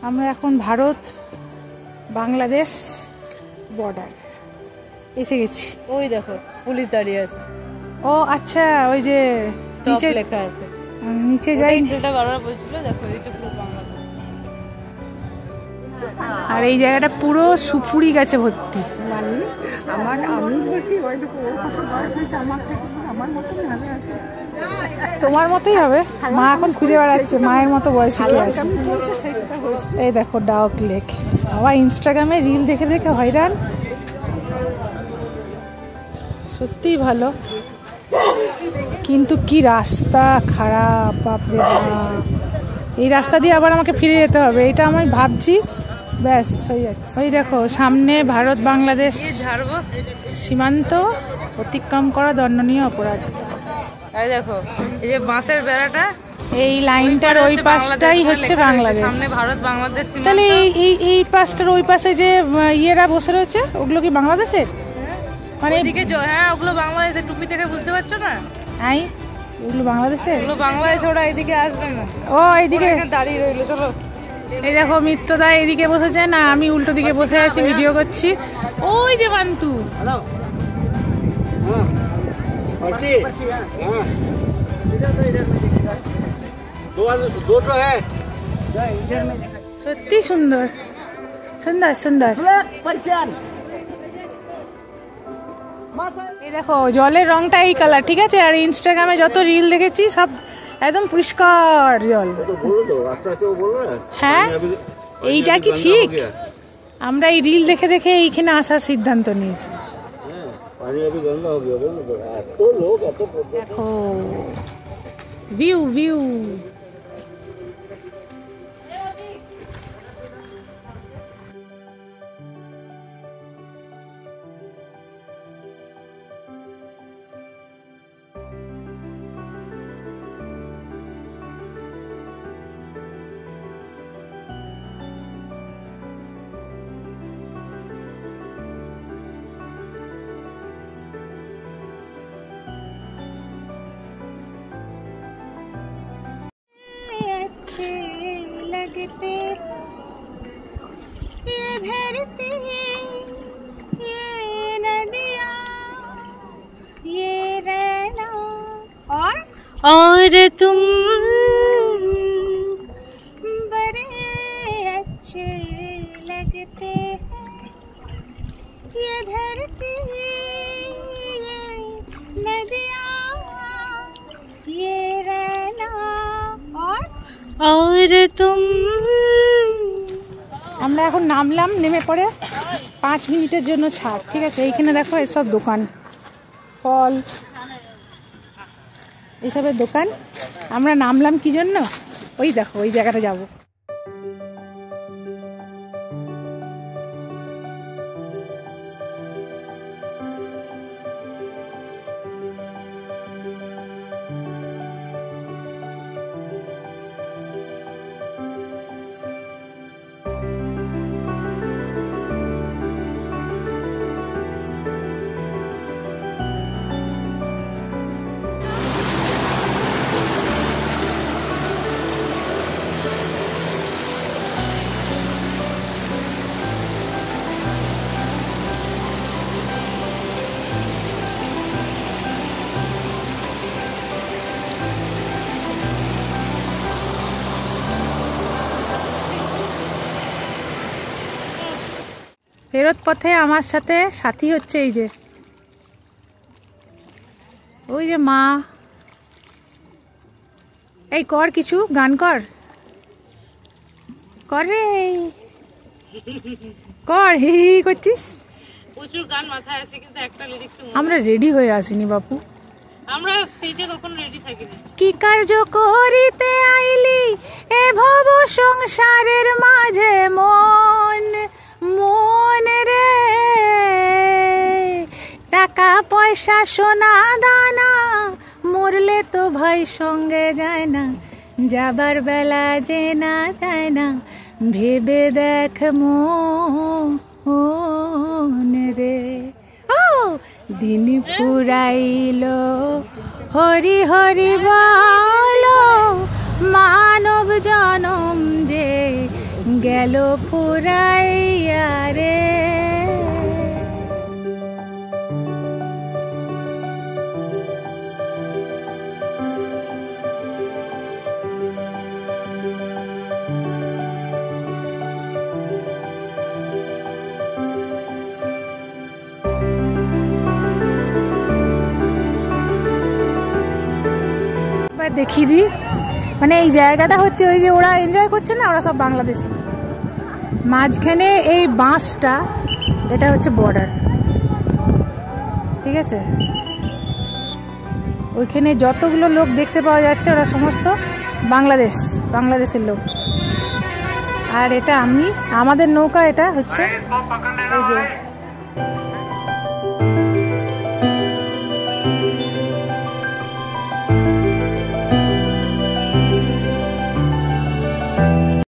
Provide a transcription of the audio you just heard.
আমরা এখন ভারত বাংলাদেশ বর্ডার এসে গেছি। ওই দেখো পুলিশ দাঁড়িয়ে আছে। ও আচ্ছা, ওই যে নিচে লেখা আছে, নিচে যাই। এটা বারবার বলছিল, দেখো এটা পুরো বাংলাদেশ। আর এই জায়গাটা পুরো সুপুরি গাছে ভর্তি। তোমার মতোই হবে। মা এখন খুঁজে বেড়াচ্ছে মায়ের মতো বয়সে কে আছে। এই দেখো ডাউক লেক। বাবা ইনস্টাগ্রামে রিল দেখে দেখে হয়রান। সত্যিই ভালো, কিন্তু কি রাস্তা খারাপ, বাপরে বাপ। এই রাস্তা দিয়ে আবার আমাকে ফিরে যেতে হবে, এটা আমি ভাবছি। ব্যাস হয়ে যাচ্ছে। ওই দেখো সামনে ভারত বাংলাদেশ সীমান্ত অতিক্রম করা দণ্ডনীয় অপরাধ। এই দেখো এই যে বাঁশের বেড়াটা, এই লাইনটার ওই পাশটাই হচ্ছে বাংলাদেশ। সামনে ভারত বাংলাদেশ সীমান্ত। তাহলে এই পাশটার ওই পাশে যে ইয়েরা বসে রয়েছে ওগুলো কি বাংলাদেশের? মানে এদিকে হ্যাঁ, ওগুলো বাংলাদেশের। টুপি থেকে বুঝতে পারছো না? আই ওগুলো বাংলাদেশের? ওগুলো বাংলাদেশ, ওরা এদিকে আসবে না। ও এইদিকে দাঁড়িয়ে রইলো। চলো এই দেখো মিত্রদা এদিকে বসেছে, না আমি উল্টো দিকে বসে আছি ভিডিও করছি। ওই যে বান্তু। সত্যি সুন্দর সুন্দর সুন্দর। এই দেখো জলের রংটা এই কালার, ঠিক আছে? আর ইনস্টাগ্রামে যত রিল দেখেছি সব একদম পরিষ্কার জল। হ্যাঁ এইটা কি ঠিক? আমরা এই রিল দেখে দেখে এইখানে আসার সিদ্ধান্ত নিয়েছি। দেখো ভিউ ভিউ। अच्छे लगते ये धरती ये नदियाँ ये रहना और तुम बड़े अच्छे लगते ये धरती ये नदियाँ ये रहना और तुम। আমরা এখন নামলাম, নেমে পড়ে 5 মিনিটের জন্য ছাড়, ঠিক আছে? এইখানে দেখো এসব দোকান, ফল এসবের দোকান। আমরা নামলাম কি জন্য? ওই দেখো ওই জায়গাটা যাবো। ফেরত পথে আমার সাথে সাথী হচ্ছে এই যে ওই যে মা। এই কর কিছু গান কর রে, কর হি হি করছিস। প্রচুর গান মাথায় আছে কিন্তু একটা লিরিক্স। আমরা রেডি হয়ে আসিনি বাপু, আমরা স্টেজে কখনো রেডি থাকি না। কি কার্য করিতে আইলি এ ভব সংসারের মাঝে মন মন রে, টাকা পয়সা সোনা দানা মরলে তো ভাই সঙ্গে যায় না, যাবার বেলা যে না যায় না, ভেবে দেখ মন রে। ও দিন ফুরাইলো হরি হরি বলো, মানব জনম যে গেল ফুরাইয়া রে। দেখিয়ে দিই, মানে এই জায়গাটা হচ্ছে ওই যে ওরা এনজয় করছে না, ওরা সব বাংলাদেশি। মাঝখানে এই বাঁশটা, এটা হচ্ছে বর্ডার, ঠিক আছে। ওইখানে যতগুলো লোক দেখতে পাওয়া যাচ্ছে ওরা সমস্ত বাংলাদেশের লোক। আর এটা আমাদের নৌকা, এটা হচ্ছে এই যে